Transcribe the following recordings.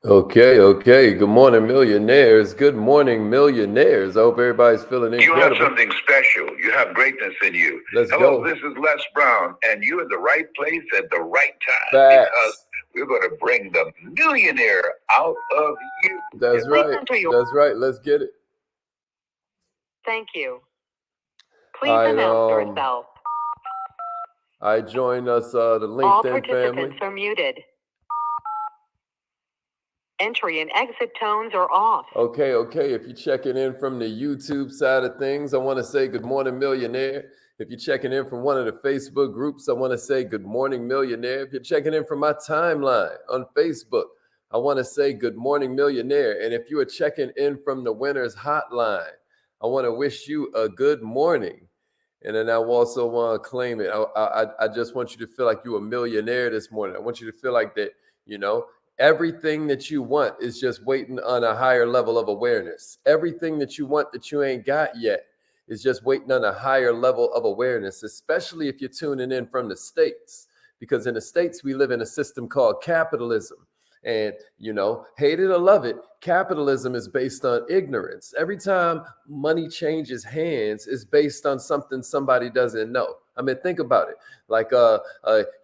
Okay. Good morning, millionaires. Good morning, millionaires. I hope everybody's feeling You have incredible. something special. You have greatness in you. Let's Hello, go. this is Les Brown, and you're in the right place at the right time because Facts. we're going to bring the millionaire out of you. That's Please right. enter your. That's right. Let's get it. Thank you. All Please right. announce yourself. I join us, the All LinkedIn family. participants are muted. Entry and exit tones are off. Okay. If you're checking in from the YouTube side of things, I want to say good morning, millionaire. If you're checking in from one of the Facebook groups, I want to say good morning, millionaire. If you're checking in from my timeline on Facebook, I want to say good morning, millionaire. And if you are checking in from the winner's hotline, I want to wish you a good morning. And then I also want to claim it. I just want you to feel like you're a millionaire this morning. I want you to feel like that, you know, everything that you want is just waiting on a higher level of awareness. Everything that you want that you ain't got yet is just waiting on a higher level of awareness, especially if you're tuning in from the States. Because in the States, we live in a system called capitalism. And, hate it or love it, capitalism is based on ignorance. Every time money changes hands, it's based on something somebody doesn't know. I mean, think about it. Like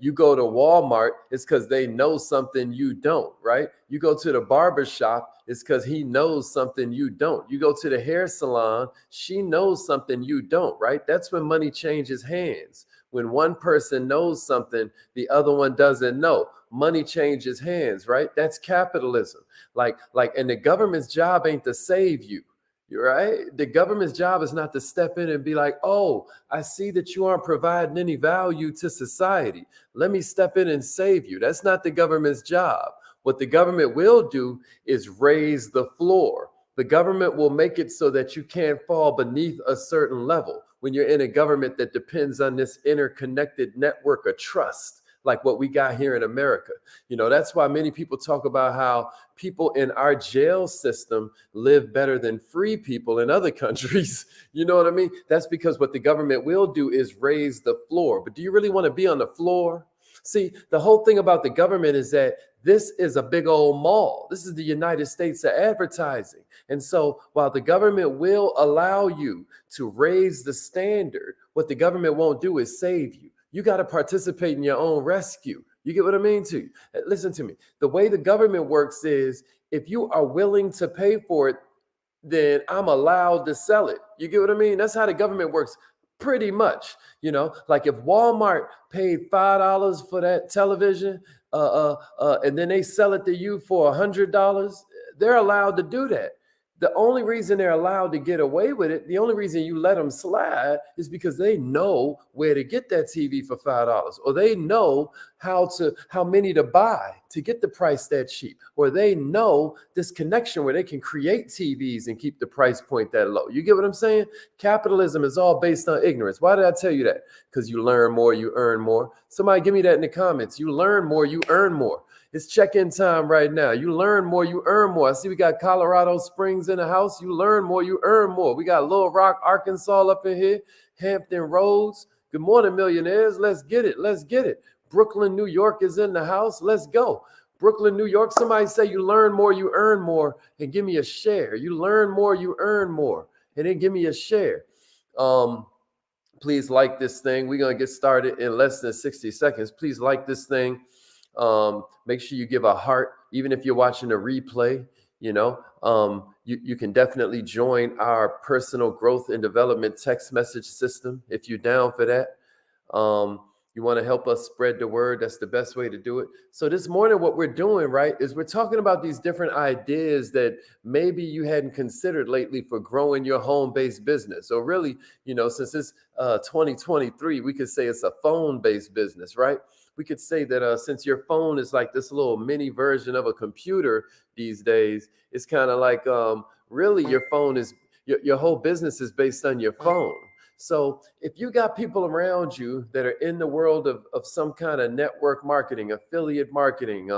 you go to Walmart, it's because they know something you don't, right? You go to the barber shop, it's because he knows something you don't. You go to the hair salon, she knows something you don't, right? That's when money changes hands. When one person knows something, the other one doesn't know. Money changes hands, right? That's capitalism. And the government's job ain't to save you. You're right. The government's job is not to step in and be like, oh, I see that you aren't providing any value to society. Let me step in and save you. That's not the government's job. What the government will do is raise the floor. The government will make it so that you can't fall beneath a certain level when you're in a government that depends on this interconnected network of trust, like what we got here in America. That's why many people talk about how people in our jail system live better than free people in other countries. You know what I mean? That's because what the government will do is raise the floor. But do you really want to be on the floor? See, the whole thing about the government is that this is a big old mall. This is the United States of advertising. And so while the government will allow you to raise the standard, what the government won't do is save you. You got to participate in your own rescue. You get what I mean to you? Listen to me. The way the government works is if you are willing to pay for it, then I'm allowed to sell it. You get what I mean? That's how the government works pretty much. Like if Walmart paid $5 for that television, and then they sell it to you for $100, they're allowed to do that. The only reason they're allowed to get away with it, the only reason you let them slide is because they know where to get that TV for $5, or they know how many to buy to get the price that cheap, or they know this connection where they can create TVs and keep the price point that low. You get what I'm saying? Capitalism is all based on ignorance. Why did I tell you that? Because you learn more, you earn more. Somebody give me that in the comments. You learn more, you earn more. It's check-in time right now. You learn more, you earn more. I see we got Colorado Springs in the house. You learn more, you earn more. We got Little Rock, Arkansas up in here. Hampton Roads. Good morning, millionaires. Let's get it. Let's get it. Brooklyn, New York is in the house. Let's go. Brooklyn, New York. Somebody say you learn more, you earn more, and give me a share. You learn more, you earn more, and then give me a share. Please like this thing. We're going to get started in less than 60 seconds. Please like this thing. Make sure you give a heart, even if you're watching a replay. You can definitely join our personal growth and development text message system if you're down for that. You want to help us spread the word. That's the best way to do it. So this morning, what we're doing, right, is we're talking about these different ideas that maybe you hadn't considered lately for growing your home-based business. Or really, since it's 2023, we could say it's a phone-based business, right? We could say that since your phone is like this little mini version of a computer these days, it's kind of like really your phone is your whole business is based on your phone. So if you got people around you that are in the world of some kind of network marketing, affiliate marketing,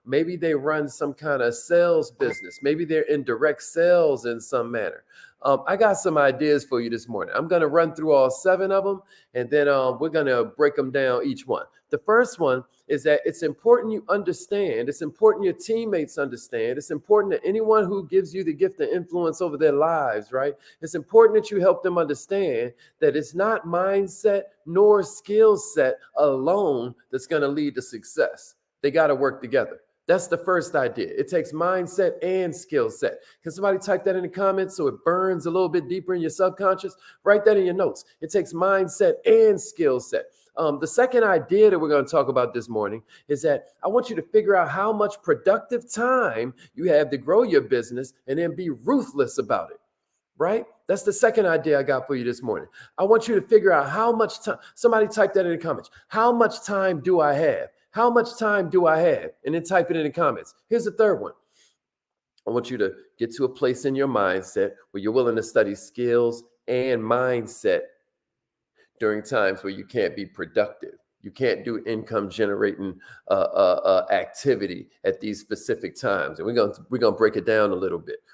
maybe they run some kind of sales business, maybe they're in direct sales in some manner. I got some ideas for you this morning. I'm going to run through all 7 of them, and then we're going to break them down each one. The first one is that it's important you understand. It's important your teammates understand. It's important that anyone who gives you the gift of influence over their lives, right? It's important that you help them understand that it's not mindset nor skill set alone that's going to lead to success. They got to work together. That's the first idea. It takes mindset and skill set. Can somebody type that in the comments so it burns a little bit deeper in your subconscious? Write that in your notes. It takes mindset and skill set. The second idea that we're going to talk about this morning is that I want you to figure out how much productive time you have to grow your business and then be ruthless about it, right? That's the second idea I got for you this morning. I want you to figure out how much time. Somebody type that in the comments. How much time do I have? How much time do I have? And then type it in the comments. Here's the third one. I want you to get to a place in your mindset where you're willing to study skills and mindset during times where you can't be productive. You can't do income generating activity at these specific times. And we're gonna break it down a little bit.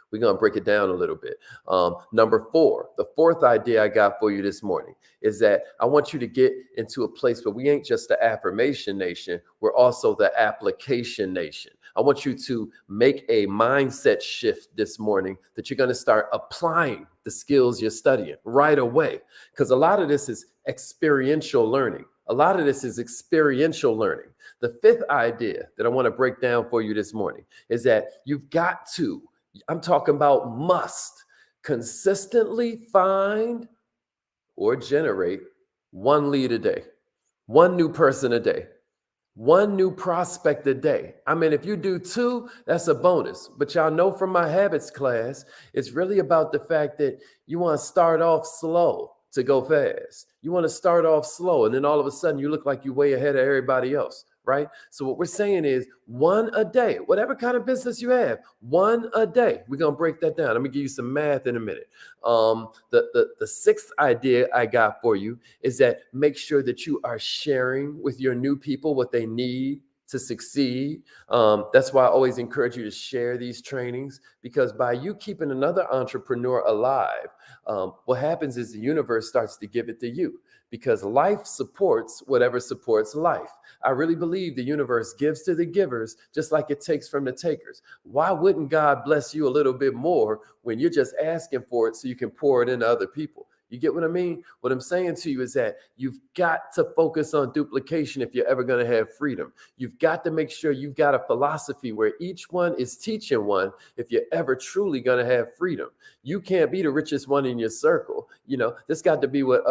Number 4, the fourth idea I got for you this morning is that I want you to get into a place where we ain't just the affirmation nation, we're also the application nation. I want you to make a mindset shift this morning that you're going to start applying the skills you're studying right away. Because a lot of this is experiential learning. The fifth idea that I want to break down for you this morning is that you've got to, I'm talking about must, consistently find or generate 1 lead a day, 1 new person a day, 1 new prospect a day. I mean, if you do 2, that's a bonus. But y'all know from my habits class, it's really about the fact that you want to start off slow to go fast. You want to start off slow, and then all of a sudden you look like you're way ahead of everybody else, right? So what we're saying is 1 a day, whatever kind of business you have, 1 a day. We're going to break that down. Let me give you some math in a minute. The 6th idea I got for you is that make sure that you are sharing with your new people what they need to succeed. That's why I always encourage you to share these trainings, because by you keeping another entrepreneur alive, what happens is the universe starts to give it to you, because life supports whatever supports life. I really believe the universe gives to the givers just like it takes from the takers. Why wouldn't God bless you a little bit more when you're just asking for it so you can pour it into other people? You get what I mean? What I'm saying to you is that you've got to focus on duplication if you're ever going to have freedom. You've got to make sure you've got a philosophy where each one is teaching one if you're ever truly going to have freedom. You can't be the richest one in your circle. You know, this got to be what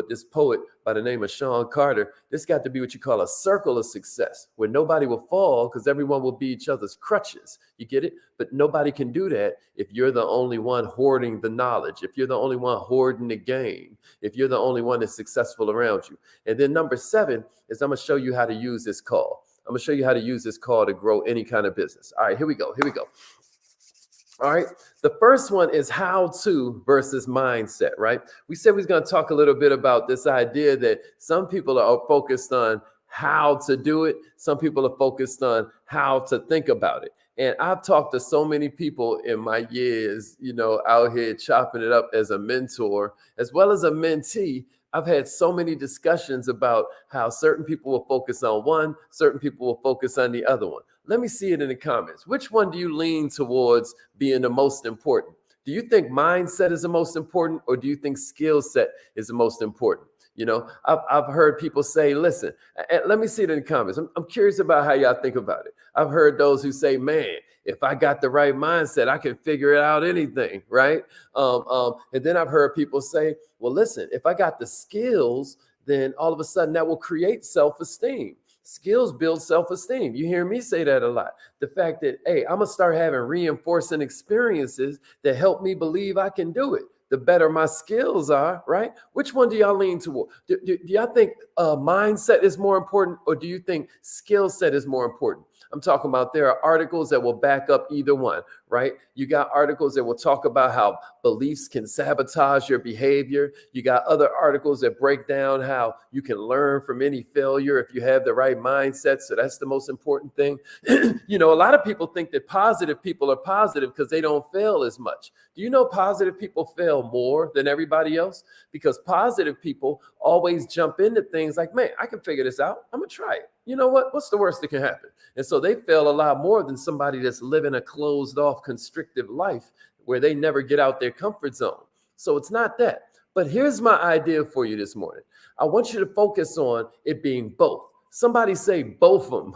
this poet by the name of Sean Carter, this got to be what you call a circle of success, where nobody will fall because everyone will be each other's crutches. You get it? But nobody can do that if you're the only one hoarding the knowledge, if you're the only one hoarding the game, if you're the only one that's successful around you. And then number 7 is I'm going to show you how to use this call. I'm going to show you how to use this call to grow any kind of business. All right, here we go. All right. The first one is how to versus mindset, right? We said we was going to talk a little bit about this idea that some people are focused on how to do it. Some people are focused on how to think about it. And I've talked to so many people in my years, you know, out here chopping it up as a mentor, as well as a mentee. I've had so many discussions about how certain people will focus on one, certain people will focus on the other one. Let me see it in the comments. Which one do you lean towards being the most important? Do you think mindset is the most important, or do you think skill set is the most important? You know, I've heard people say, listen, and let me see it in the comments. I'm curious about how y'all think about it. I've heard those who say, man, if I got the right mindset, I can figure out anything, right? And then I've heard people say, well, listen, if I got the skills, then all of a sudden that will create self-esteem. Skills build self-esteem. You hear me say that a lot. The fact that, hey, I'm going to start having reinforcing experiences that help me believe I can do it. The better my skills are, right? Which one do y'all lean toward? Do y'all think mindset is more important, or do you think skill set is more important? I'm talking about there are articles that will back up either one. right? You got articles that will talk about how beliefs can sabotage your behavior. You got other articles that break down how you can learn from any failure if you have the right mindset. So that's the most important thing. A lot of people think that positive people are positive because they don't fail as much. Do you know positive people fail more than everybody else? Because positive people always jump into things like, man, I can figure this out. I'm going to try it. You know what? What's the worst that can happen? And so they fail a lot more than somebody that's living a closed off, constrictive life where they never get out their comfort zone. So it's not that. But here's my idea for you this morning. I want you to focus on it being both. Somebody say both of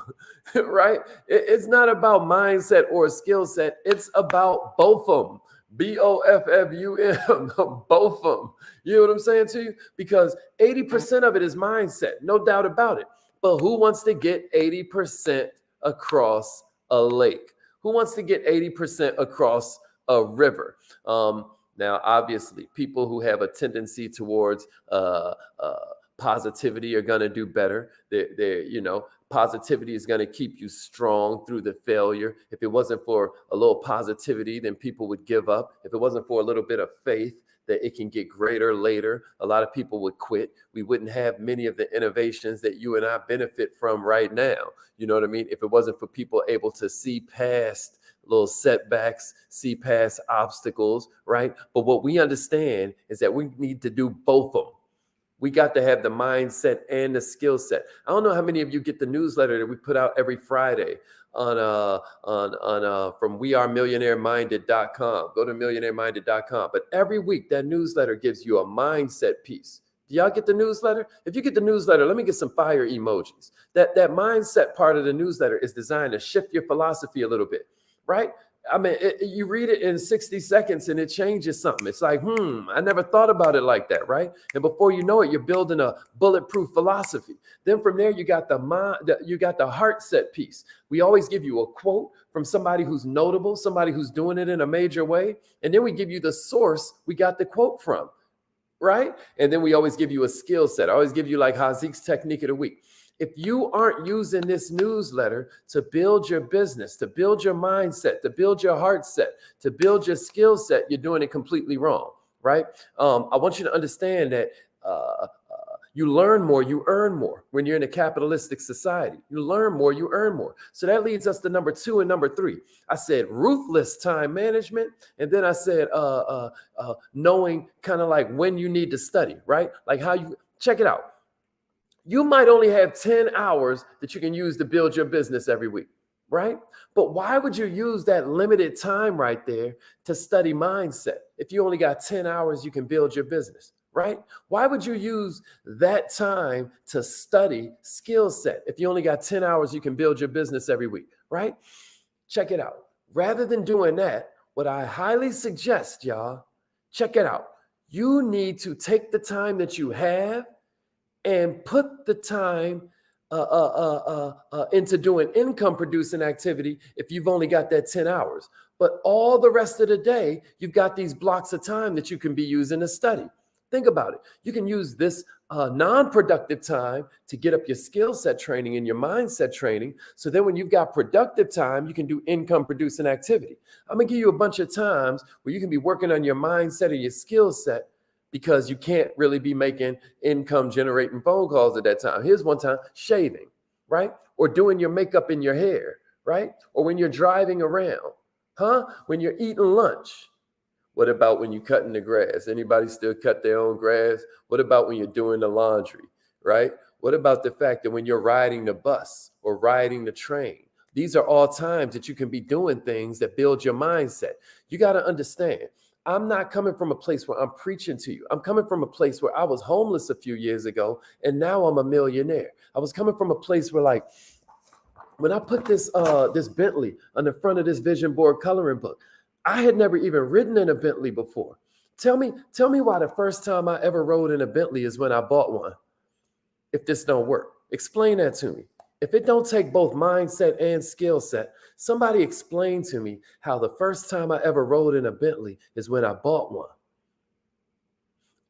them, right? It's not about mindset or skill set. It's about both of them. BOFFUM, both of them. You know what I'm saying to you? Because 80% of it is mindset, no doubt about it. But who wants to get 80% across a lake? Who wants to get 80% across a river? Now, obviously, people who have a tendency towards positivity are going to do better. Positivity is going to keep you strong through the failure. If it wasn't for a little positivity, then people would give up. If it wasn't for a little bit of faith that it can get greater later, a lot of people would quit. We wouldn't have many of the innovations that you and I benefit from right now. You know what I mean? If it wasn't for people able to see past little setbacks, see past obstacles, right? But what we understand is that we need to do both of them. We got to have the mindset and the skill set. I don't know how many of you get the newsletter that we put out every Friday from wearemillionaireminded.com. Go to millionaireminded.com. But every week that newsletter gives you a mindset piece. Do y'all get the newsletter? If you get the newsletter, let me get some fire emojis. That mindset part of the newsletter is designed to shift your philosophy a little bit, right? I mean, you read it in 60 seconds and it changes something. It's like, I never thought about it like that, right? And before you know it, you're building a bulletproof philosophy. Then from there, you got the heart set piece. We always give you a quote from somebody who's notable, somebody who's doing it in a major way. And then we give you the source we got the quote from, right? And then we always give you a skill set. I always give you like Hazik's technique of the week. If you aren't using this newsletter to build your business, to build your mindset, to build your heart set, to build your skill set, you're doing it completely wrong, right? I want you to understand that you learn more, you earn more when you're in a capitalistic society. You learn more, you earn more. So that leads us to number 2 and number 3. I said ruthless time management. And then I said knowing kind of like when you need to study, right? Like how you check it out. You might only have 10 hours that you can use to build your business every week, right? But why would you use that limited time right there to study mindset if you only got 10 hours you can build your business, right? Why would you use that time to study skill set if you only got 10 hours you can build your business every week, right? Check it out. Rather than doing that, what I highly suggest, y'all, check it out. You need to take the time that you have and put the time into doing income producing activity if you've only got that 10 hours. But all the rest of the day, you've got these blocks of time that you can be using to study. Think about it. You can use this non-productive time to get up your skill set training and your mindset training. So then when you've got productive time, you can do income producing activity. I'm going to give you a bunch of times where you can be working on your mindset or your skill set because you can't really be making income generating phone calls at that time. Here's one time: shaving, right? Or doing your makeup in your hair, right? Or when you're driving around, when you're eating lunch. What about when you're cutting the grass? Anybody still cut their own grass? What about when you're doing the laundry, right? What about the fact that when you're riding the bus or riding the train? These are all times that you can be doing things that build your mindset. You got to understand, I'm not coming from a place where I'm preaching to you. I'm coming from a place where I was homeless a few years ago, and now I'm a millionaire. I was coming from a place where, like, when I put this Bentley on the front of this vision board coloring book, I had never even ridden in a Bentley before. Tell me why the first time I ever rode in a Bentley is when I bought one. If this don't work, explain that to me. If it don't take both mindset and skill set, somebody explain to me how the first time I ever rode in a Bentley is when I bought one.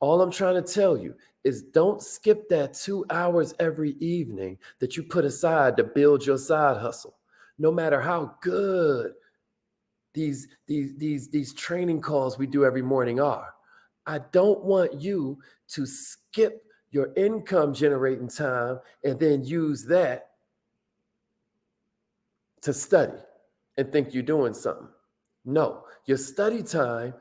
All I'm trying to tell you is don't skip that 2 hours every evening that you put aside to build your side hustle. No matter how good these training calls we do every morning are. I don't want you to skip your income generating time and then use that to study and think you're doing something. No, your study time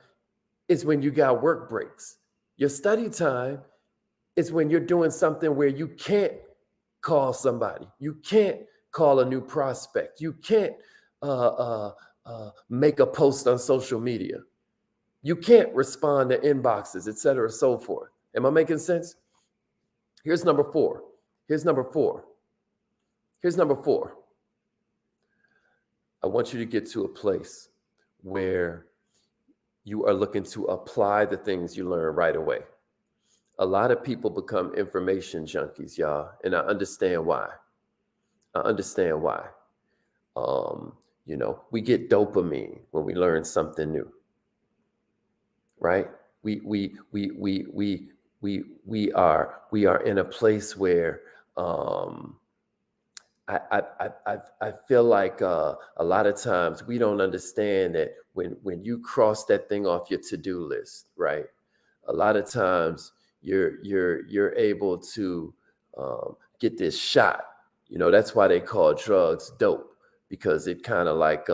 is when you got work breaks. Your study time is when you're doing something where you can't call somebody. You can't call a new prospect. You can't make a post on social media. You can't respond to inboxes, et cetera, so forth. Am I making sense? Here's number four. Here's number four. Here's number four. I want you to get to a place where you are looking to apply the things you learn right away. A lot of people become information junkies, y'all, and I understand why. I understand why. We get dopamine when we learn something new, right? We are in a place where I feel like a lot of times we don't understand that when you cross that thing off your to-do list, right? A lot of times you're able to get this shot. That's why they call drugs dope, because it kind of like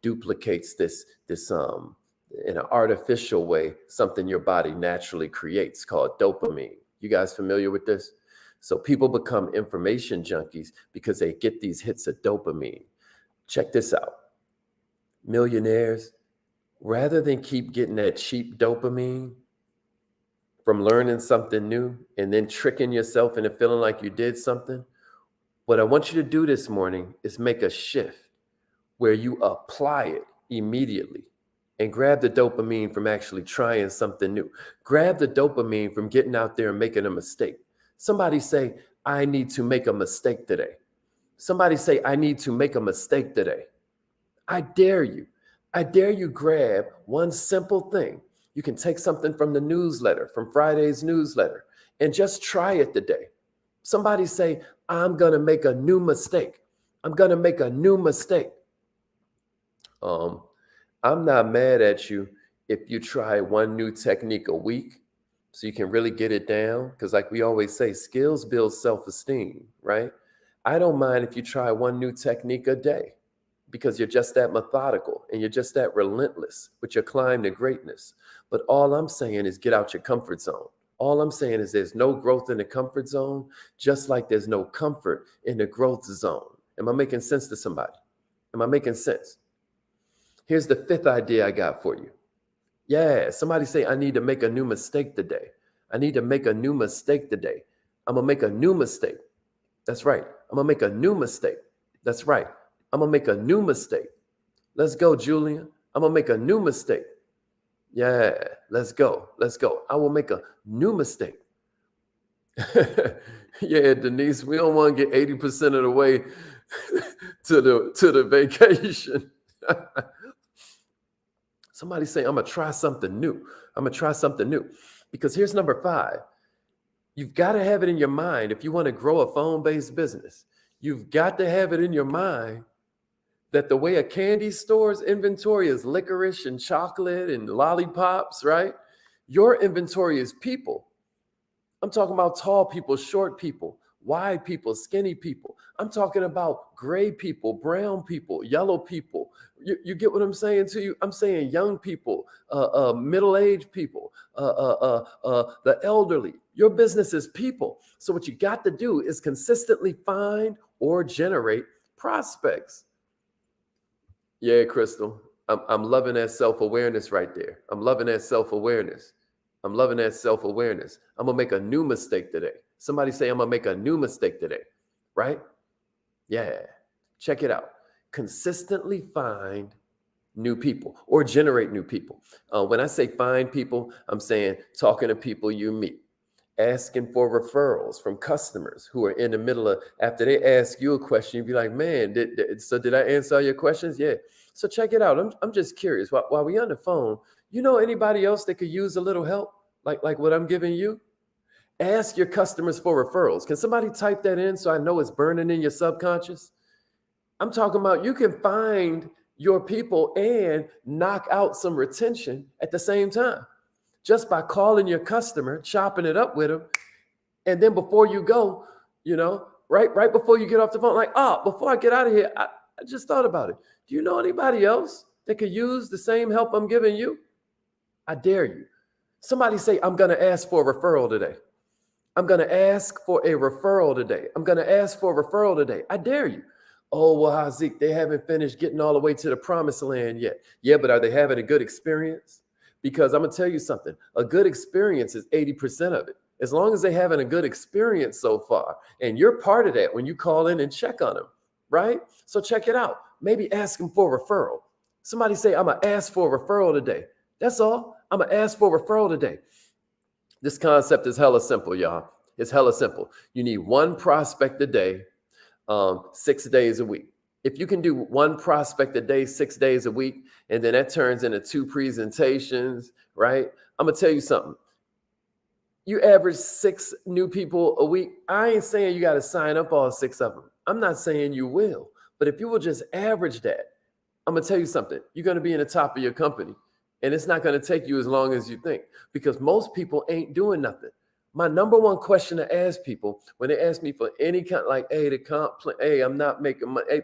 duplicates this in an artificial way, something your body naturally creates called dopamine. You guys familiar with this? So people become information junkies because they get these hits of dopamine. Check this out. Millionaires, rather than keep getting that cheap dopamine from learning something new and then tricking yourself into feeling like you did something, what I want you to do this morning is make a shift where you apply it immediately and grab the dopamine from actually trying something new. Grab the dopamine from getting out there and making a mistake. Somebody say, I need to make a mistake today. Somebody say, I need to make a mistake today. I dare you. I dare you grab one simple thing. You can take something from the newsletter, from Friday's newsletter, and just try it today. Somebody say, I'm going to make a new mistake. I'm going to make a new mistake. I'm not mad at you if you try one new technique a week so you can really get it down. Because like we always say, skills build self-esteem, right? I don't mind if you try one new technique a day because you're just that methodical and you're just that relentless with your climb to greatness. But all I'm saying is get out your comfort zone. All I'm saying is there's no growth in the comfort zone, just like there's no comfort in the growth zone. Am I making sense to somebody? Am I making sense? Here's the fifth idea I got for you. Yeah, somebody say, I need to make a new mistake today. I need to make a new mistake today. I'm going to make a new mistake. That's right. I'm going to make a new mistake. That's right. I'm going to make a new mistake. Let's go, Julian. I'm going to make a new mistake. Yeah, let's go. Let's go. I will make a new mistake. Yeah, Denise, we don't want to get 80% of the way to the vacation. Somebody say, I'm going to try something new. I'm going to try something new. Because here's number 5. You've got to have it in your mind. If you want to grow a phone-based business, you've got to have it in your mind that the way a candy store's inventory is licorice and chocolate and lollipops, right? Your inventory is people. I'm talking about tall people, short people, wide people, skinny people. I'm talking about gray people, brown people, yellow people. You get what I'm saying to you? I'm saying young people, middle-aged people, the elderly. Your business is people. So what you got to do is consistently find or generate prospects. Yeah, Crystal, I'm loving that self-awareness right there. I'm loving that self-awareness. I'm loving that self-awareness. I'm going to make a new mistake today. Somebody say, I'm going to make a new mistake today, right? Yeah, check it out. Consistently find new people or generate new people. When I say find people, I'm saying talking to people you meet, asking for referrals from customers who are in the middle of, after they ask you a question, you'd be like, man, did I answer all your questions? Yeah. So check it out. I'm just curious. While we're on the phone, you know anybody else that could use a little help like what I'm giving you? Ask your customers for referrals. Can somebody type that in so I know it's burning in your subconscious? I'm talking about you can find your people and knock out some retention at the same time, just by calling your customer, chopping it up with them. And then before you go, right before you get off the phone, like, before I get out of here, I just thought about it. Do you know anybody else that could use the same help I'm giving you? I dare you. Somebody say, I'm going to ask for a referral today. I'm going to ask for a referral today. I'm going to ask for a referral today. I dare you. Oh, well, Zeke, they haven't finished getting all the way to the promised land yet. Yeah, but are they having a good experience? Because I'm going to tell you something. A good experience is 80% of it. As long as they're having a good experience so far. And you're part of that when you call in and check on them, right? So check it out. Maybe ask them for a referral. Somebody say, I'm going to ask for a referral today. That's all. I'm going to ask for a referral today. This concept is hella simple, y'all. It's hella simple. You need one prospect a day, 6 days a week. If you can do one prospect a day, 6 days a week, and then that turns into 2 presentations, right? I'm going to tell you something. You average 6 new people a week. I ain't saying you got to sign up all 6 of them. I'm not saying you will. But if you will just average that, I'm going to tell you something. You're going to be in the top of your company. And it's not going to take you as long as you think, because most people ain't doing nothing. My number one question to ask people when they ask me for any kind, like, hey, the comp plan, hey, I'm not making money. Hey,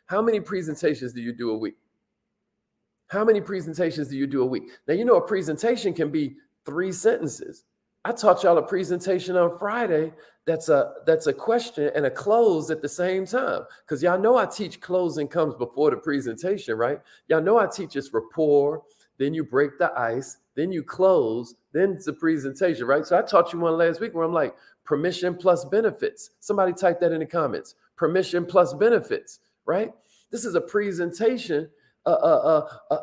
how many presentations do you do a week? How many presentations do you do a week? Now, a presentation can be 3 sentences. I taught y'all a presentation on Friday that's a question and a close at the same time. Because y'all know I teach closing comes before the presentation, right? Y'all know I teach us rapport. Then you break the ice, then you close, then it's a presentation, right? So I taught you one last week where I'm like, permission plus benefits. Somebody type that in the comments. Permission plus benefits, right? This is a presentation.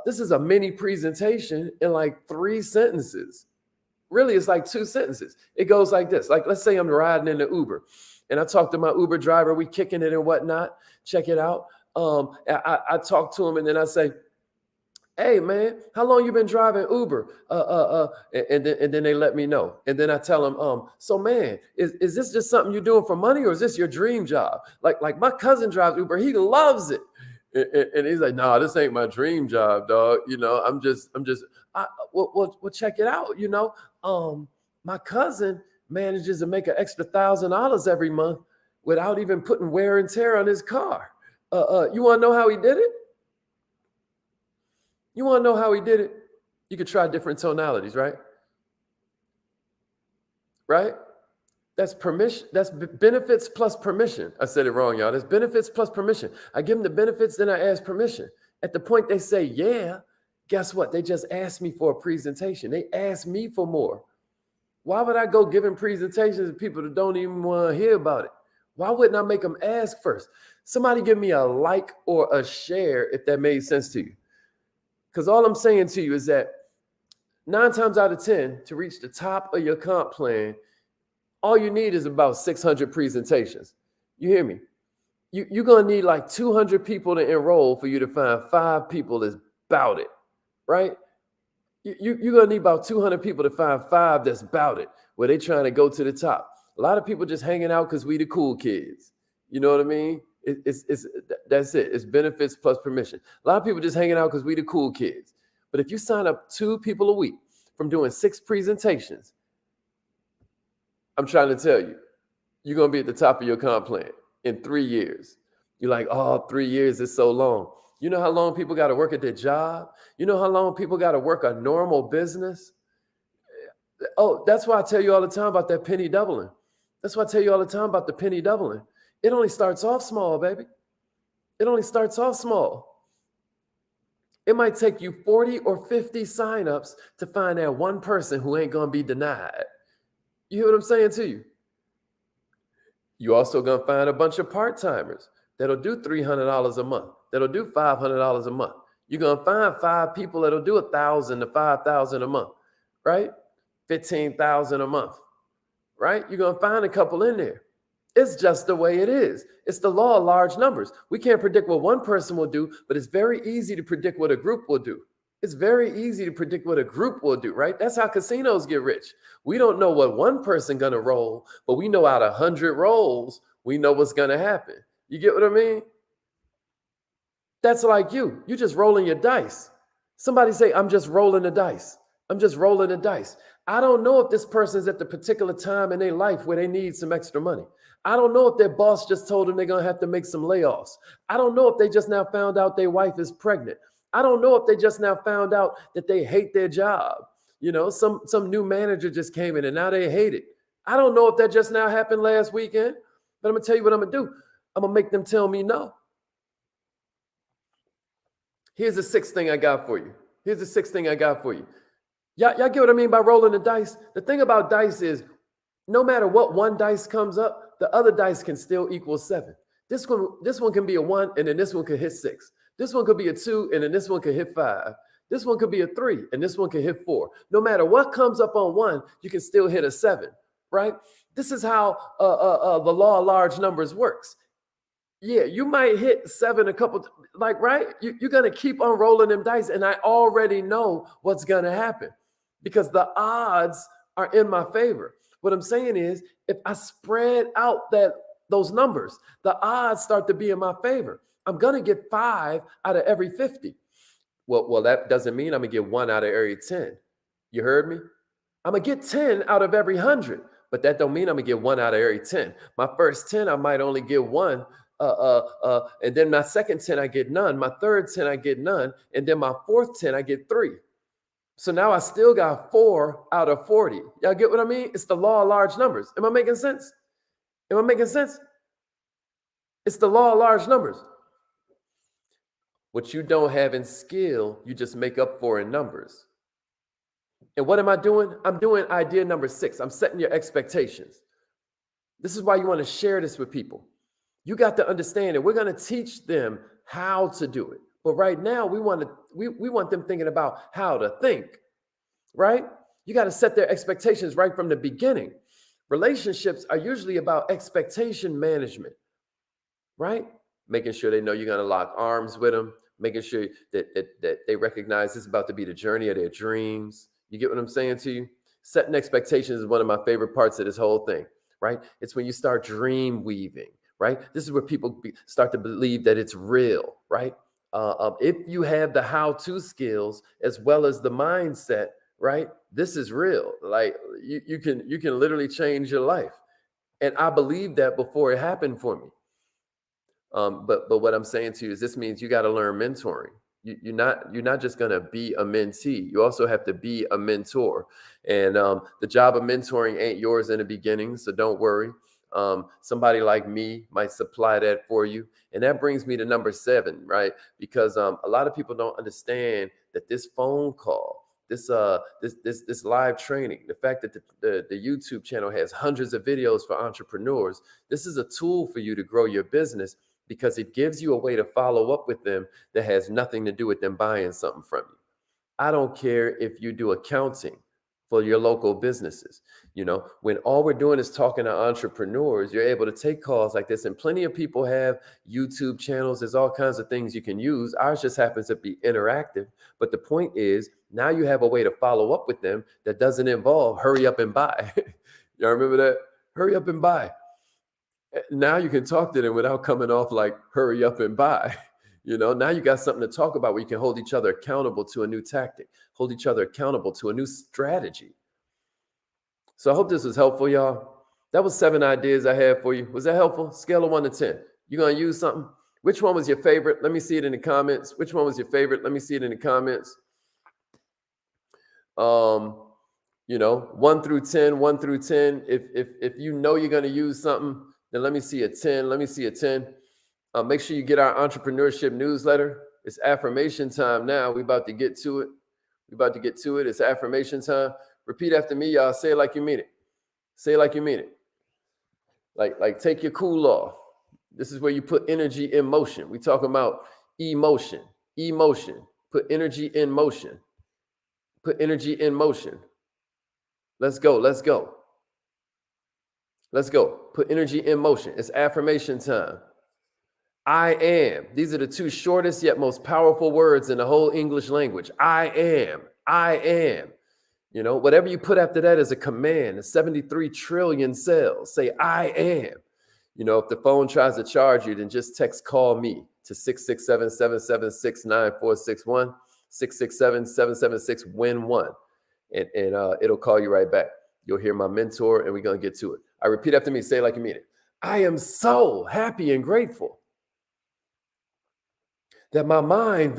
This is a mini presentation in like 3 sentences. Really, it's like 2 sentences. It goes like this. Like, let's say I'm riding in the Uber and I talk to my Uber driver, we kicking it and whatnot. Check it out. I talk to him and then I say, hey man, how long you been driving Uber? And then they let me know. And then I tell them, so man, is this just something you're doing for money or is this your dream job? Like my cousin drives Uber, he loves it. And he's like, no, this ain't my dream job, dog. Well, check it out. My cousin manages to make an extra $1,000 every month without even putting wear and tear on his car. You want to know how he did it? You want to know how he did it? You could try different tonalities, right? Right? That's permission. That's benefits plus permission. I said it wrong, y'all. That's benefits plus permission. I give them the benefits, then I ask permission. At the point they say, yeah, guess what? They just asked me for a presentation. They asked me for more. Why would I go giving presentations to people that don't even want to hear about it? Why wouldn't I make them ask first? Somebody give me a like or a share if that made sense to you. Because all I'm saying to you is that 9 times out of 10, to reach the top of your comp plan, all you need is about 600 presentations. You hear me? You're going to need like 200 people to enroll for you to find 5 people that's about it, right? You're going to need about 200 people to find 5 that's about it, where they're trying to go to the top. A lot of people just hanging out because we the cool kids. You know what I mean? That's it. It's benefits plus permission. A lot of people just hanging out because we the cool kids. But if you sign up 2 people a week from doing 6 presentations, I'm trying to tell you, you're going to be at the top of your comp plan in 3 years. You're like, 3 years is so long. You know how long people got to work at their job? You know how long people got to work a normal business? Oh, that's why I tell you all the time about that penny doubling. That's why I tell you all the time about the penny doubling. It only starts off small, baby. It only starts off small. It might take you 40 or 50 signups to find that one person who ain't going to be denied. You hear what I'm saying to you? You also going to find a bunch of part-timers that'll do $300 a month, that'll do $500 a month. You're going to find 5 people that'll do $1,000 to $5,000 a month, right? $15,000 a month, right? You're going to find a couple in there. It's just the way it is. It's the law of large numbers. We can't predict what one person will do, but it's very easy to predict what a group will do. It's very easy to predict what a group will do, right? That's how casinos get rich. We don't know what one person going to roll, but we know out of 100 rolls, we know what's going to happen. You get what I mean? That's like you. You just rolling your dice. Somebody say, I'm just rolling the dice. I'm just rolling the dice. I don't know if this person's at the particular time in their life where they need some extra money. I don't know if their boss just told them they're going to have to make some layoffs. I don't know if they just now found out their wife is pregnant. I don't know if they just now found out that they hate their job. You know, some new manager just came in and now they hate it. I don't know if that just now happened last weekend, but I'm going to tell you what I'm going to do. I'm going to make them tell me no. Here's the sixth thing I got for you. Here's the sixth thing I got for you. Y'all get what I mean by rolling the dice? The thing about dice is no matter what one dice comes up, the other dice can still equal 7. This one can be a 1, and then this one could hit 6. This one could be a 2, and then this one could hit 5. This one could be a 3, and this one could hit 4. No matter what comes up on 1, you can still hit a 7, right? This is how the law of large numbers works. Yeah, you might hit 7 a couple, right? You're going to keep on rolling them dice, and I already know what's going to happen because the odds are in my favor. What I'm saying is, if I spread out those numbers, the odds start to be in my favor. I'm going to get 5 out of every 50. Well, that doesn't mean I'm going to get 1 out of every 10. You heard me? I'm going to get 10 out of every 100, but that don't mean I'm going to get 1 out of every 10. My first 10, I might only get 1. And then my second 10, I get none. My third 10, I get none. And then my fourth 10, I get 3. So now I still got 4 out of 40. Y'all get what I mean? It's the law of large numbers. Am I making sense? Am I making sense? It's the law of large numbers. What you don't have in skill, you just make up for in numbers. And what am I doing? I'm doing idea number 6. I'm setting your expectations. This is why you want to share this with people. You got to understand it. We're going to teach them how to do it. But right now, we want them thinking about how to think, right? You got to set their expectations right from the beginning. Relationships are usually about expectation management, right? Making sure they know you're going to lock arms with them, making sure that they recognize this is about to be the journey of their dreams. You get what I'm saying to you? Setting expectations is one of my favorite parts of this whole thing, right? It's when you start dream weaving, right? This is where people start to believe that it's real, right? If you have the how-to skills as well as the mindset, right? This is real. Like you can literally change your life. And I believe that before it happened for me. But what I'm saying to you is this means you got to learn mentoring. You're not just going to be a mentee. You also have to be a mentor. And the job of mentoring ain't yours in the beginning, so don't worry. Somebody like me might supply that for you. And that brings me to number 7, right? Because a lot of people don't understand that this phone call, this live training, the fact that the YouTube channel has hundreds of videos for entrepreneurs, this is a tool for you to grow your business because it gives you a way to follow up with them that has nothing to do with them buying something from you. I don't care if you do accounting for your local businesses. You know, when all we're doing is talking to entrepreneurs, you're able to take calls like this. And plenty of people have YouTube channels. There's all kinds of things you can use. Ours just happens to be interactive. But the point is, now you have a way to follow up with them that doesn't involve hurry up and buy. Y'all remember that? Hurry up and buy. Now you can talk to them without coming off like hurry up and buy. You know, now you got something to talk about where you can hold each other accountable to a new tactic, hold each other accountable to a new strategy. So I hope this was helpful, y'all. That was 7 ideas I had for you. Was that helpful? Scale of 1 to 10. You going to use something? Which one was your favorite? Let me see it in the comments. Which one was your favorite? Let me see it in the comments. 1 through 10, 1 through 10. If you know you're going to use something, then let me see a 10. Let me see a 10. Make sure you get our entrepreneurship newsletter. It's affirmation time now. We're about to get to it. It's affirmation time. Repeat after me, y'all. Say it like you mean it. Say it like you mean it. Like take your cool off. This is where you put energy in motion. We talking about emotion. Put energy in motion. Put energy in motion. Let's go. Put energy in motion. It's affirmation time. I am. These are the 2 shortest yet most powerful words in the whole English language. I am. You know, whatever you put after that is a command. 73 trillion cells. Say, I am. You know, if the phone tries to charge you, then just text call me. to 667-776-9461, 667-776-WIN1. And it'll call you right back. You'll hear my mentor, and we're going to get to it. I repeat after me. Say it like you mean it. I am so happy and grateful that my mind